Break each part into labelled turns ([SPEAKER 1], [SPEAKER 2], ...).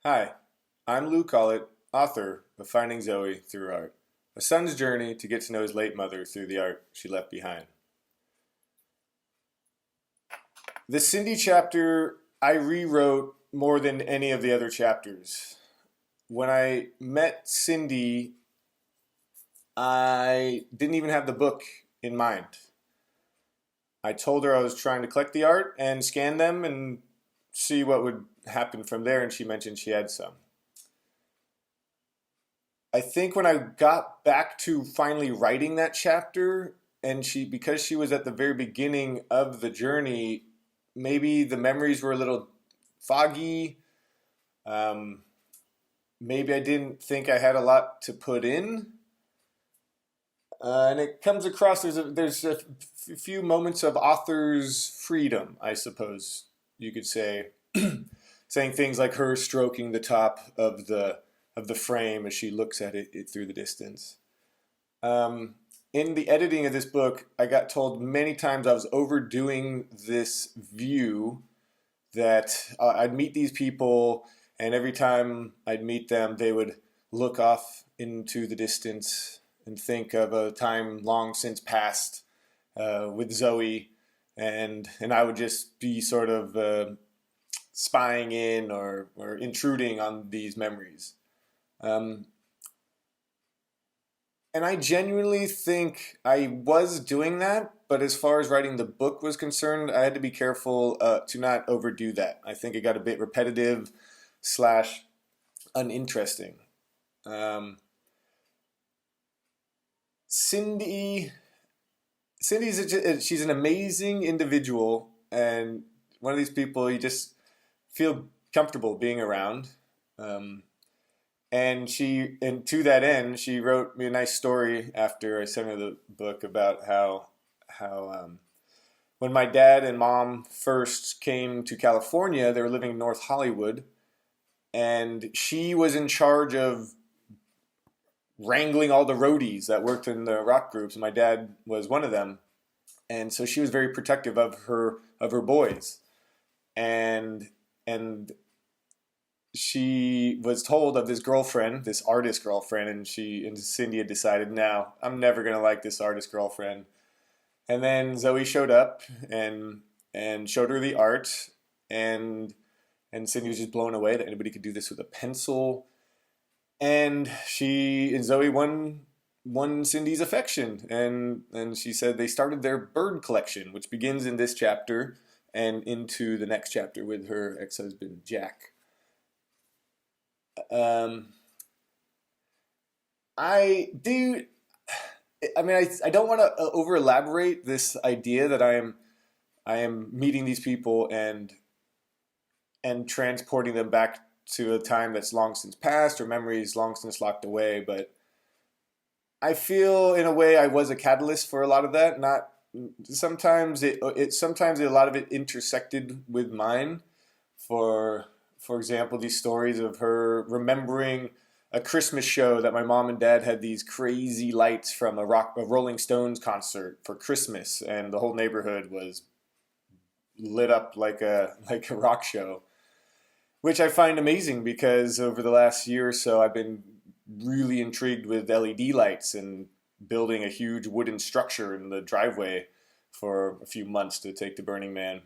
[SPEAKER 1] Hi, I'm Lou Collett, author of Finding Zoe Through Art, a son's journey to get to know his late mother through the art she left behind. The Cindy chapter I rewrote more than any of the other chapters. When I met Cindy, I didn't even have the book in mind. I told her I was trying to collect the art and scan them and see what would happen from there, and she mentioned she had some. I think when I got back to finally writing that chapter, and because she was at the very beginning of the journey, maybe the memories were a little foggy. Um, Maybe I didn't think I had a lot to put in. And it comes across, there's a few moments of author's freedom, I suppose you could say, saying things like her stroking the top of the frame as she looks at it through the distance. Um, in the editing of this book, I got told many times I was overdoing this view, that I'd meet these people, and every time I'd meet them, they would look off into the distance and think of a time long since past with Zoe, and I would just be sort of spying in or intruding on these memories. Um, And I genuinely think I was doing that, but as far as writing the book was concerned, I had to be careful to not overdo that. I think it got a bit repetitive slash uninteresting. Um, Cindy, she's an amazing individual, and one of these people you just feel comfortable being around. Um, and to that end, she wrote me a nice story after I sent her the book about how when my dad and mom first came to California, they were living in North Hollywood, and she was in charge of wrangling all the roadies that worked in the rock groups, and my dad was one of them, and so she was very protective of her boys, and and she was told of this girlfriend, this artist girlfriend, and Cindy had decided, no, I'm never gonna like this artist girlfriend. And then Zoe showed up and showed her the art, and and Cindy was just blown away that anybody could do this with a pencil. And she and Zoe won Cindy's affection, and she said they started their bird collection, which begins in this chapter and into the next chapter with her ex-husband Jack. Um, I do. I mean, I don't want to over elaborate this idea that I am meeting these people and transporting them back to a time that's long since passed or memories long since locked away. But I feel in a way I was a catalyst for a lot of that. Not sometimes sometimes a lot of it intersected with mine. For for example, these stories of her remembering a Christmas show that my mom and dad had these crazy lights from a Rolling Stones concert for Christmas, and the whole neighborhood was lit up like a rock show, which I find amazing because over the last year or so I've been really intrigued with LED lights and building a huge wooden structure in the driveway for a few months to take to Burning Man.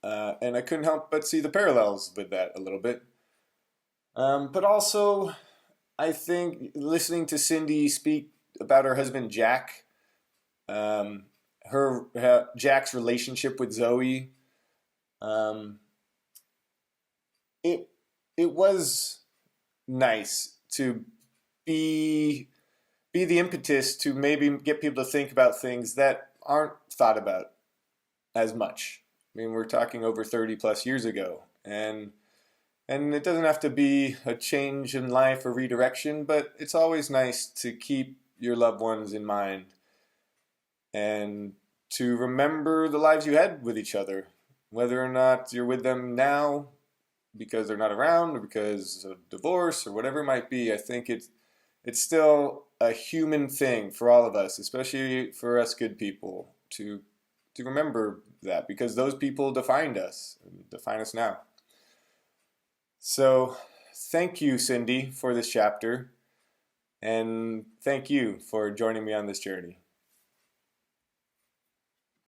[SPEAKER 1] And I couldn't help but see the parallels with that a little bit. But also, I think listening to Cindy speak about her husband Jack, um, Jack's relationship with Zoe, um, it it was nice to be be the impetus to maybe get people to think about things that aren't thought about as much. I mean, we're talking over 30 plus years ago, and it doesn't have to be a change in life or redirection, but it's always nice to keep your loved ones in mind and to remember the lives you had with each other, whether or not you're with them now because they're not around or because of divorce or whatever it might be. I think it's still a human thing for all of us, especially for us good people, to remember that because those people defined us and define us now. So, thank you, Cindy, for this chapter, and thank you for joining me on this journey.